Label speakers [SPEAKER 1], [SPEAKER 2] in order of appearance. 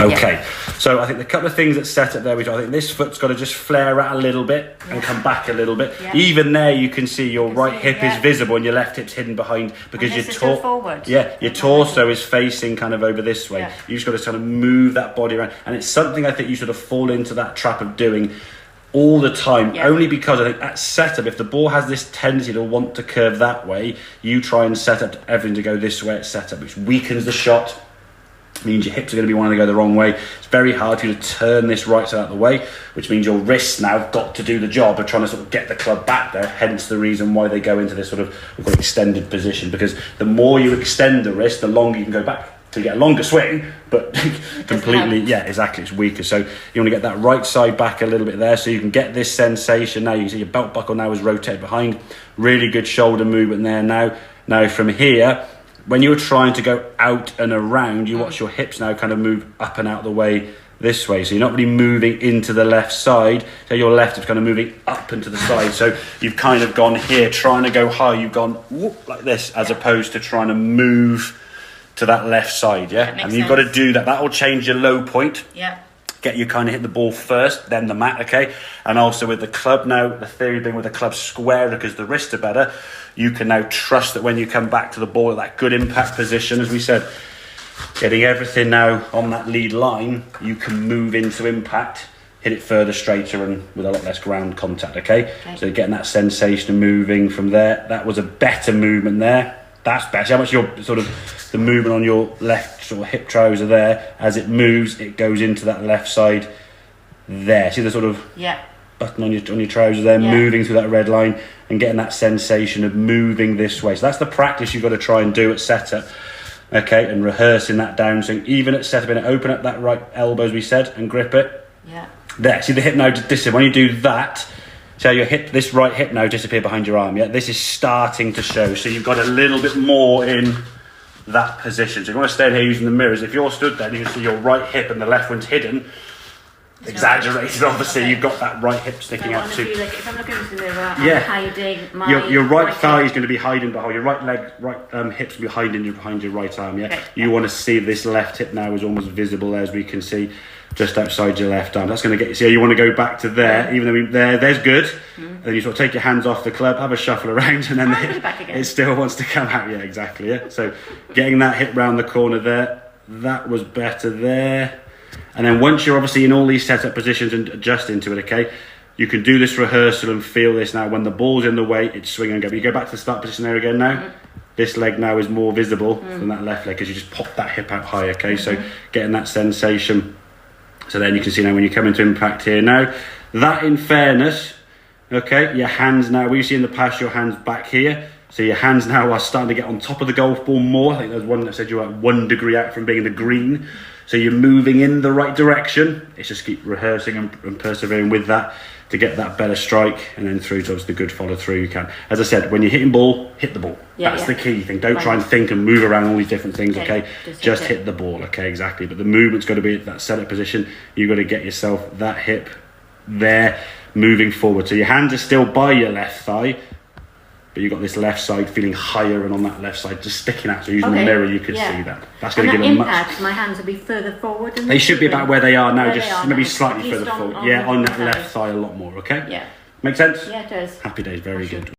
[SPEAKER 1] Okay, so I think the couple of things that set up there, which I think this foot's got to just flare out a little bit and come back a little bit. Yeah. Even there, you can see your right hip is visible and your left hip's hidden behind because your torso is facing kind of over this way. Yeah. You just got to kind of move that body around, and it's something I think you sort of fall into that trap of doing all the time, only because I think at setup, if the ball has this tendency to want to curve that way, you try and set up everything to go this way at setup, which weakens the shot. Means your hips are going to be wanting to go the wrong way. It's very hard for you to turn this right side out of the way, which means your wrists now have got to do the job of trying to sort of get the club back there, hence the reason why they go into this sort of extended position, because the more you extend the wrist, the longer you can go back. So you get a longer swing, but completely, exactly, it's weaker. So you want to get that right side back a little bit there so you can get this sensation. Now you can see your belt buckle now is rotated behind. Really good shoulder movement there now. Now from here, when you're trying to go out and around, you watch your hips now kind of move up and out the way this way. So you're not really moving into the left side. So your left is kind of moving up into the side. So you've kind of gone here, trying to go high. You've gone whoop, like this, as opposed to trying to move to that left side, and you've got to do that. That will change your low point. Get you kind of hit the ball first, then the mat, okay? And also with the club now, the theory being with the club square because the wrists are better, you can now trust that when you come back to the ball at that good impact position, as we said, getting everything now on that lead line, you can move into impact, hit it further, straighter, and with a lot less ground contact, okay? So getting that sensation of moving from there, that was a better movement there. That's better. How much your sort of the movement on your left sort of hip trouser there, as it moves, it goes into that left side there. See the sort of button on your trouser there, moving through that red line and getting that sensation of moving this way. So that's the practice you've got to try and do at setup, okay, and rehearsing that down. So even at setup, and open up that right elbow as we said and grip it. There. See the hip now disappear. When you do that. So your hip, this right hip now disappear behind your arm, This is starting to show. So you've got a little bit more in that position. So if you want to stay in here using the mirrors, if you're stood there, you can see your right hip and the left one's hidden. Exaggerated, obviously. You've got that right hip sticking out too.
[SPEAKER 2] Like, if I'm looking into the mirror, I'm hiding my
[SPEAKER 1] your right thigh is going to be hiding behind your right leg, hips will be hiding behind your right arm,
[SPEAKER 2] Okay.
[SPEAKER 1] You want to see this left hip now is almost visible as we can see. Just outside your left arm. That's going to get you. So you want to go back to there, even though there's good. Then you sort of take your hands off the club, have a shuffle around, and then it still wants to come out. Exactly. So getting that hip round the corner there, that was better there. And then once you're obviously in all these setup positions and adjust into it, okay, you can do this rehearsal and feel this now. When the ball's in the way, it's swing and go. But you go back to the start position there again now. This leg now is more visible than that left leg because you just pop that hip out high, okay? So getting that sensation. So then you can see now when you come into impact here now, that in fairness, okay, your hands now, we see in the past your hands back here. So your hands now are starting to get on top of the golf ball more. I think there's one that said you're like 1 degree out from being in the green. So you're moving in the right direction. It's just keep rehearsing and persevering with that to get that better strike and then through to obviously the good follow through you can. As I said, when you're hitting ball, hit the ball. That's the key thing. Don't try and think and move around all these different things, okay? Just hit the ball, okay, exactly. But the movement's got to be at that setup position. You've got to get yourself that hip there moving forward. So your hands are still by your left thigh, but you've got this left side feeling higher and on that left side just sticking out. So using the mirror, you could see that. That's going to give them
[SPEAKER 2] impact. My hands will be further forward.
[SPEAKER 1] They should be about where they are now, just maybe slightly further forward. On that left thigh a lot more, okay?
[SPEAKER 2] Yeah.
[SPEAKER 1] Make sense?
[SPEAKER 2] Yeah, it does.
[SPEAKER 1] Happy days, very good.